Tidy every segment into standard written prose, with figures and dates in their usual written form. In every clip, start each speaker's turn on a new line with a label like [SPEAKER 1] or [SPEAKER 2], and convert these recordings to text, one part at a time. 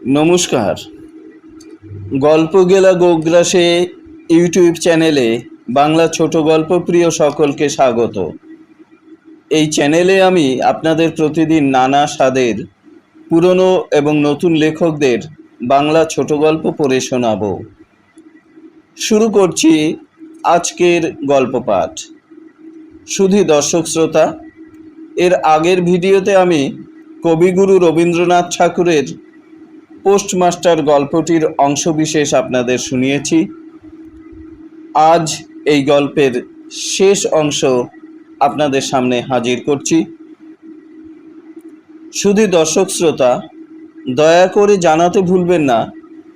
[SPEAKER 1] নমস্কার। গল্প গেলা গোগ্রাসে ইউটিউব চ্যানেলে বাংলা ছোট গল্প প্রিয় সকলকে স্বাগত। এই চ্যানেলে আমি আপনাদের প্রতিদিন নানা স্বাদের পুরনো এবং নতুন লেখকদের বাংলা ছোট গল্প পড়ে শোনাব। শুরু করছি আজকের গল্প পাঠ। শুধু দর্শক শ্রোতা, এর আগের ভিডিওতে আমি কবিগুরু রবীন্দ্রনাথ ঠাকুরের পোস্টমাস্টার গল্পটির অংশবিশেষ আপনাদের শুনিয়েছি। আজ এই গল্পের শেষ অংশ আপনাদের সামনে হাজির করছি। শুধু দর্শক শ্রোতা, দয়া করে জানাতে ভুলবেন না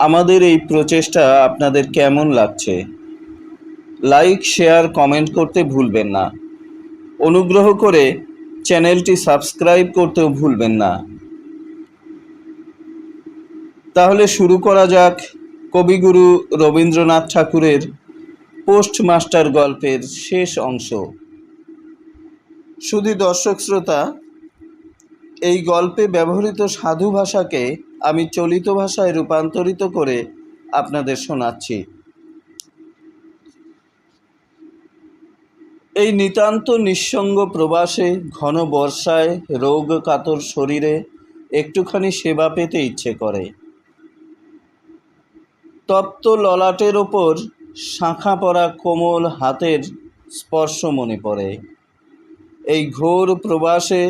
[SPEAKER 1] আমাদের এই প্রচেষ্টা আপনাদের কেমন লাগছে। লাইক, শেয়ার, কমেন্ট করতে ভুলবেন না। অনুগ্রহ করে চ্যানেলটি সাবস্ক্রাইব করতেও ভুলবেন না। তাহলে শুরু করা যাক কবিগুরু রবীন্দ্রনাথ ঠাকুরের পোস্টমাস্টার গল্পের শেষ অংশ। শুধু দর্শক শ্রোতা, এই গল্পে ব্যবহৃত সাধু ভাষাকে আমি চলিত ভাষায় রূপান্তরিত করে আপনাদের শোনাচ্ছি। এই নিতান্ত নিঃসঙ্গ প্রবাসে, ঘন বর্ষায়, রোগ কাতর শরীরে একটুখানি সেবা পেতে ইচ্ছে করে। তপ্ত ললাটের ওপর শাঁখা পরা কোমল হাতের স্পর্শ মনে পড়ে। এই ঘোর প্রবাসে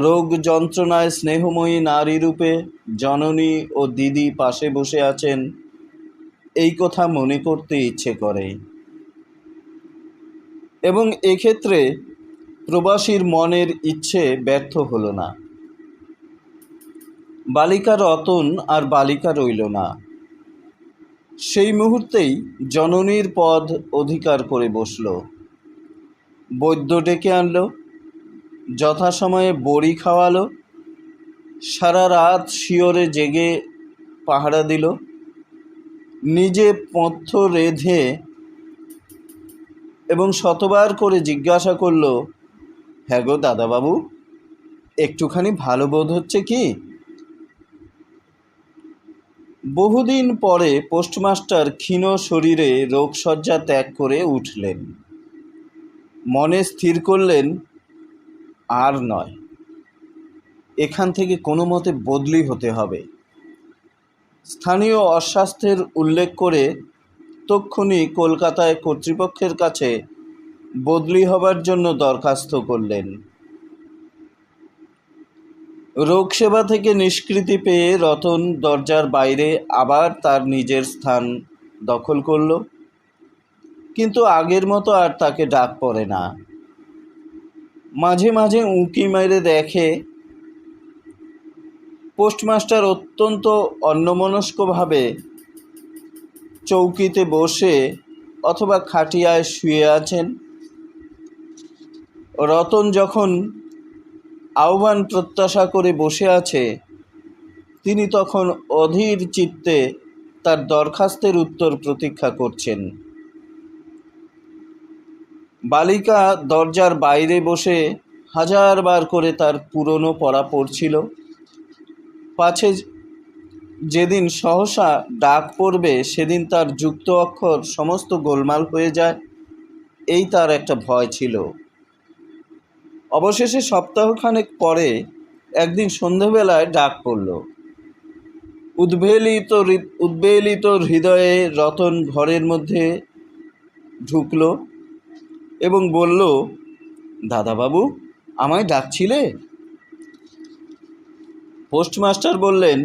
[SPEAKER 1] রোগ যন্ত্রণায় স্নেহময়ী নারী রূপে জননী ও দিদি পাশে বসে আছেন, এই কথা মনে করতে ইচ্ছে করে। এবং এক্ষেত্রে প্রবাসীর মনের ইচ্ছে ব্যর্থ হলো না। বালিকা রতন আর বালিকা রইল না। সেই মুহূর্তেই জননীর পদ অধিকার করে বসল। বৈদ্য ডেকে আনলো, যথাসময়ে বড়ি খাওয়ালো, সারা রাত শিয়রে জেগে পাহারা দিল, নিজে পথ্য রেঁধে এবং শতবার করে জিজ্ঞাসা করল, হ্যাঁ গো দাদাবাবু, একটুখানি ভালো বোধ হচ্ছে কি? বহুদিন পরে পোস্টমাস্টার ক্ষীণ শরীরে রোগশয্যা ত্যাগ করে উঠলেন। মনে স্থির করলেন, আর নয়, এখান থেকে কোনো মতে বদলি হতে হবে। স্থানীয় অস্বাস্থ্যের উল্লেখ করে তক্ষুনি কলকাতায় কর্তৃপক্ষের কাছে বদলি হবার জন্য দরখাস্ত করলেন। রোগ সেবা থেকে নিষ্কৃতি পেয়ে রতন দরজার বাইরে আবার তার নিজের স্থান দখল করল, কিন্তু আগের মতো আর তাকে ডাক পড়ে না। মাঝে মাঝে উঁকি মেরে দেখে পোস্টমাস্টার অত্যন্ত অন্যমনস্কভাবে চৌকিতে বসে অথবা খাটিয়ায় শুয়ে আছেন। রতন যখন আহ্বান প্রত্যাশা করে বসে আছে, তিনি তখন অধীর চিত্তে তার দরখাস্তের উত্তর প্রতীক্ষা করছেন। বালিকা দরজার বাইরে বসে হাজারবার করে তার পুরনো পড়া পড়ছিল, পাছে যেদিন সহসা ডাক পড়বে সেদিন তার যুক্ত অক্ষর সমস্ত গোলমাল হয়ে যায়, এই তার একটা ভয় ছিল। অবশেষে সপ্তাহখানেক পরে একদিন সন্ধেবেলায় ডাক পড়ল। উদ্বেলিত হৃদয়ে রতন ঘরের মধ্যে ঢুকল এবং বলল, দাদাবাবু, আমায় ডাকছিলে? পোস্টমাস্টার বললেন,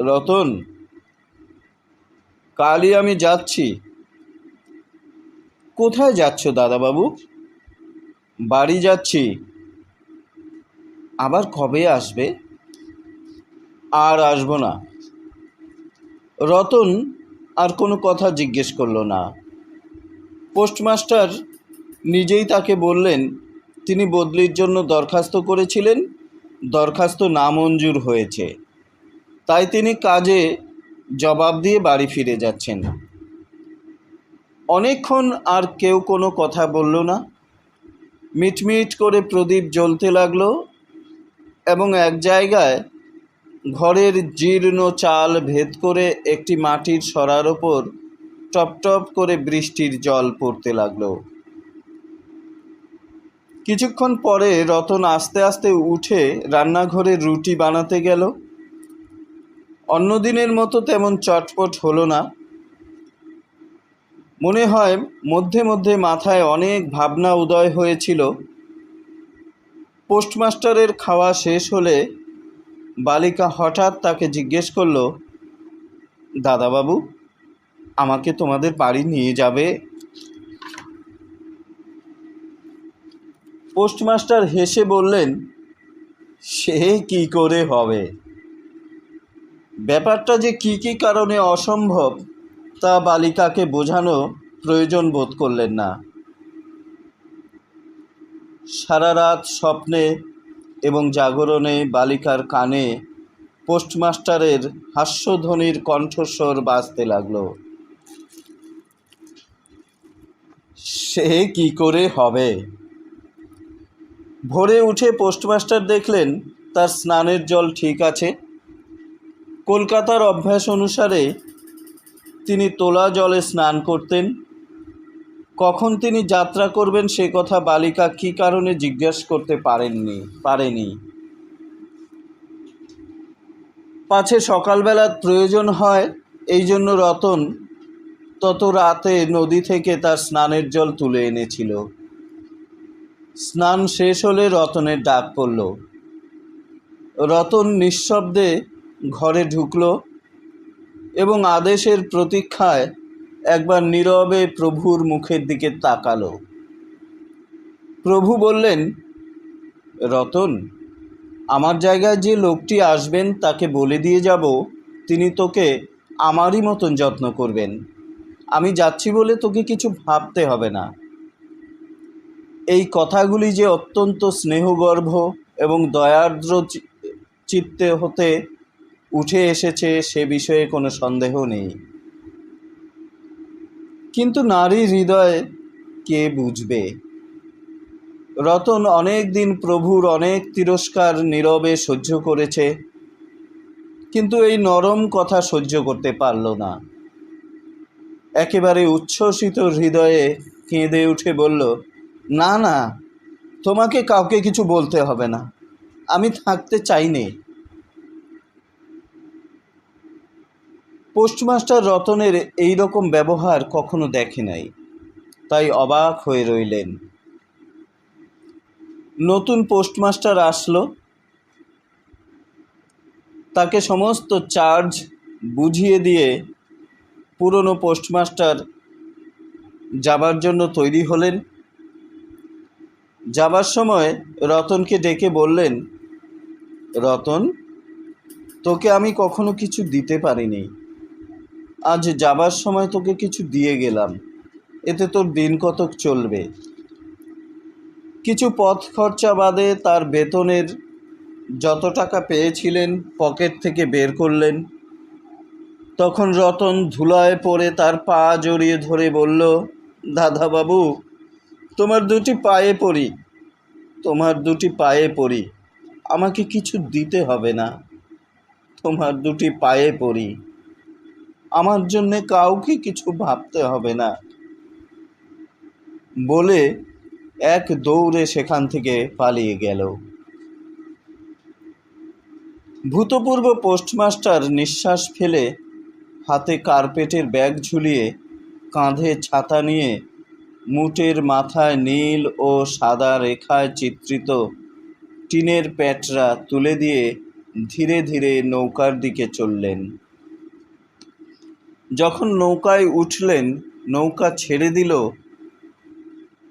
[SPEAKER 1] রতন, কালই আমি যাচ্ছি। কোথায় যাচ্ছ দাদাবাবু? বাড়ি যাচ্ছি। আবার কবে আসবে? আর আসবো না। রতন আর কোনো কথা জিজ্ঞেস করল না। পোস্টমাস্টার নিজেই তাকে বললেন তিনি বদলির জন্য দরখাস্ত করেছিলেন, দরখাস্ত নামঞ্জুর হয়েছে, তাই তিনি কাজে জবাব দিয়ে বাড়ি ফিরে যাচ্ছেন। অনেকক্ষণ আর কেউ কোনো কথা বলল না। মিটমিট করে প্রদীপ জ্বলতে লাগলো এবং এক জায়গায় ঘরের জীর্ণ চাল ভেদ করে একটি মাটির সরার ওপর টপ টপ করে বৃষ্টির জল পড়তে লাগলো। কিছুক্ষণ পরে রতন আস্তে আস্তে উঠে রান্নাঘরে রুটি বানাতে গেল। অন্যদিনের মতো তেমন চটপট হলো না। মনে হয় মধ্যে মধ্যে মাথায় অনেক ভাবনা উদয় হয়েছিল। পোস্টমাস্টারের খাওয়া শেষ হলে বালিকা হঠাৎ তাকে জিজ্ঞেস করল, দাদাবাবু, আমাকে তোমাদের বাড়ি নিয়ে যাবে? পোস্টমাস্টার হেসে বললেন, সে কি করে হবে? ব্যাপারটা যে কি কি কারণে অসম্ভব তা বালিকাকে বোঝানো প্রয়োজন বোধ করলেন না। সারা রাত স্বপ্নে এবং জাগরণে বালিকার কানে পোস্টমাস্টারের হাস্যধ্বনির কণ্ঠস্বর বাজতে লাগলো। সে কি করে হবে? ভোরে উঠে পোস্টমাস্টার দেখলেন তার স্নানের জল ঠিক আছে। কলকাতার অভ্যাস অনুসারে তিনি তোলা জলে স্নান করতেন। কখন তিনি যাত্রা করবেন সে কথা বালিকা কী কারণে জিজ্ঞেস করতে পারেনি। পাছে সকালবেলা প্রয়োজন হয়, এই জন্য রতন তত রাতে নদী থেকে তার স্নানের জল তুলে এনেছিল। স্নান শেষ হলে রতনের ডাক পড়ল। রতন নিঃশব্দে ঘরে ঢুকল এবং আদেশের প্রতীক্ষায় একবার নীরবে প্রভুর মুখের দিকে তাকালো। প্রভু বললেন, রতন, আমার জায়গায় যে লোকটি আসবেন তাকে বলে দিয়ে যাব তিনি তোকে আমারই মতন যত্ন করবেন। আমি যাচ্ছি বলে তোকে কিছু ভাবতে হবে না। এই কথাগুলি যে অত্যন্ত স্নেহগর্ভ এবং দয়ার্দ্র চিত্তে হতে উঠে এসেছে সে বিষয়ে কোনো সন্দেহ নেই। কিন্তু নারী হৃদয় কে বুঝবে? রতন অনেক দিন প্রভুর অনেক তিরস্কার নীরবে সহ্য করেছে, কিন্তু এই নরম কথা সহ্য করতে পারল না। একেবারে উচ্ছ্বসিত হৃদয়ে কেঁদে উঠে বলল, না না, তোমাকে কাউকে কিছু বলতে হবে না, আমি থাকতে চাই নে। পোস্টমাস্টার রতনের এই রকম ব্যবহার কখনো দেখে নাই, তাই অবাক হয়ে রইলেন। নতুন পোস্টমাস্টার আসলো। তাকে সমস্ত চার্জ বুঝিয়ে দিয়ে পুরনো পোস্টমাস্টার যাবার জন্য তৈরি হলেন। যাবার সময় রতনকে ডেকে বললেন, রতন, তোকে আমি কখনো কিছু দিতে পারিনি, আজ যাবার সময় তোকে কিছু দিয়ে গেলাম, এতে তোর দিন কতক চলবে। কিছু পথ খরচা বাদে তার বেতনের যত টাকা পেয়েছিলেন পকেট থেকে বের করলেন। তখন রতন ধুলায় পড়ে তার পা জড়িয়ে ধরে বলল, দাদাবাবু, তোমার দুটি পায়ে পড়ি, আমাকে কিছু দিতে হবে না, তোমার দুটি পায়ে পড়ি, আমার জন্যে কাউকে কিছু ভাবতে হবে না, বলে এক দৌড়ে সেখান থেকে পালিয়ে গেল। ভূতপূর্ব পোস্টমাস্টার নিঃশ্বাস ফেলে হাতে কার্পেটের ব্যাগ ঝুলিয়ে কাঁধে ছাতা নিয়ে মুটের মাথায় নীল ও সাদা রেখায় চিত্রিত টিনের প্যাটরা তুলে দিয়ে ধীরে ধীরে নৌকার দিকে চললেন। যখন নৌকায় উঠলেন, নৌকা ছেড়ে দিল।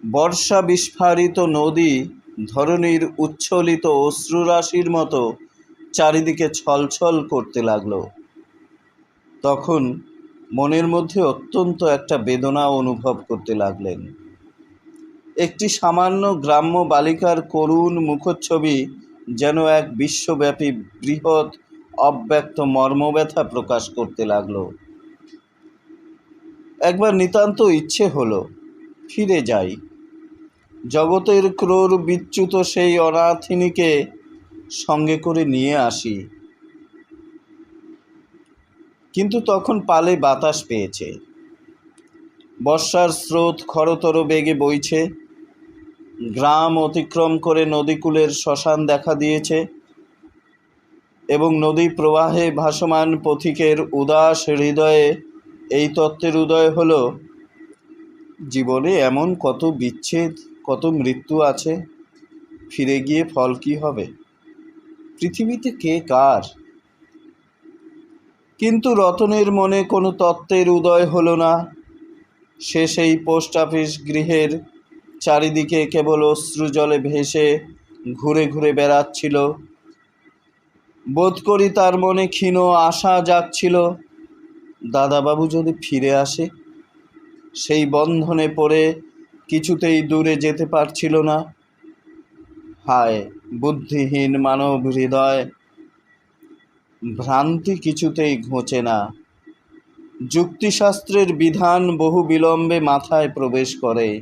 [SPEAKER 1] বর্ষা বিস্ফারিত নদী ধরণীর উচ্ছ্বলিত অশ্রুরাশির মতো চারিদিকে ছলছল করতে লাগলো। তখন মনের মধ্যে অত্যন্ত একটা বেদনা অনুভব করতে লাগলেন। একটি সামান্য গ্রাম্য বালিকার করুণ মুখচ্ছবি যেন এক বিশ্বব্যাপী বৃহৎ অব্যক্ত মর্মব্যথা প্রকাশ করতে লাগলো। একবার নিতান্ত ইচ্ছে হলো ফিরে যাই, জগতের ক্রোর বিচ্যুত সেই অনাথিনীকে সঙ্গে করে নিয়ে আসি, কিন্তু তখন পালে বাতাস পেয়েছে। বর্ষার স্রোত খরতর বেগে বইছে। গ্রাম অতিক্রম করে নদীকূলের শ্মশান দেখা দিয়েছে এবং নদী প্রবাহে ভাসমান পথিকের উদাস হৃদয়ে এই তত্ত্বের উদয় হলো, জীবনে এমন কত বিচ্ছেদ, কত মৃত্যু আছে, ফিরে গিয়ে ফল কি হবে? পৃথিবীতে কে কার? কিন্তু রতনের মনে কোনো তত্ত্বের উদয় হলো না। সে সেই পোস্ট অফিস গৃহের চারিদিকে কেবল অশ্রুজলে ভেসে ঘুরে ঘুরে বেড়াচ্ছিল। বোধ করি তার মনে ক্ষীণ আশা জাগছিল, দাদাবাবু যদি ফিরে আসে। সেই বন্ধনে পড়ে কিছুতেই দূরে যেতে পারছিল না। হায় বুদ্ধিহীন মানব হৃদয়! ভ্রান্তি কিছুতেই ঘোচে না। যুক্তিশাস্ত্রের বিধান বহু বিলম্বে মাথায় প্রবেশ করে।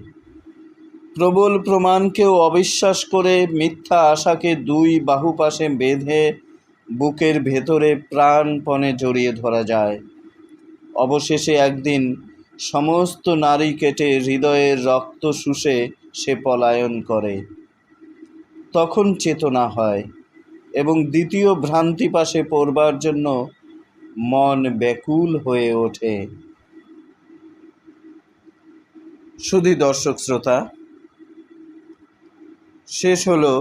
[SPEAKER 1] প্রবল প্রমাণকেও অবিশ্বাস করে মিথ্যা আশাকে দুই বাহুপাশে বেঁধে বুকের ভেতরে প্রাণপণে জড়িয়ে ধরা যায়। অবশেষে একদিন সমস্ত নাড়ি কেটে হৃদয়ের রক্ত শুষে সে পলায়ন করে। তখন চেতনা হয় এবং দ্বিতীয় ভ্রান্তি পাশে পড়বার জন্য মন ব্যাকুল হয়ে ওঠে। শুধু দর্শক শ্রোতা, শেষ হলো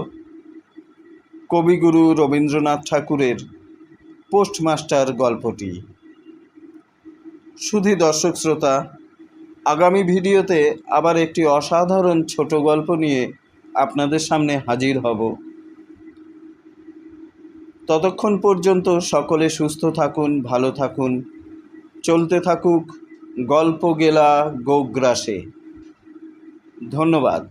[SPEAKER 1] কবিগুরু রবীন্দ্রনাথ ঠাকুরের পোস্টমাস্টার গল্পটি। শুধু দর্শক শ্রোতা, আগামী ভিডিওতে আবার একটি অসাধারণ ছোট গল্প নিয়ে আপনাদের সামনে হাজির হব। ততক্ষণ পর্যন্ত সকলে সুস্থ থাকুন, ভালো থাকুন। চলতে থাকুক গল্প গেলা গোগ্রাসে। ধন্যবাদ।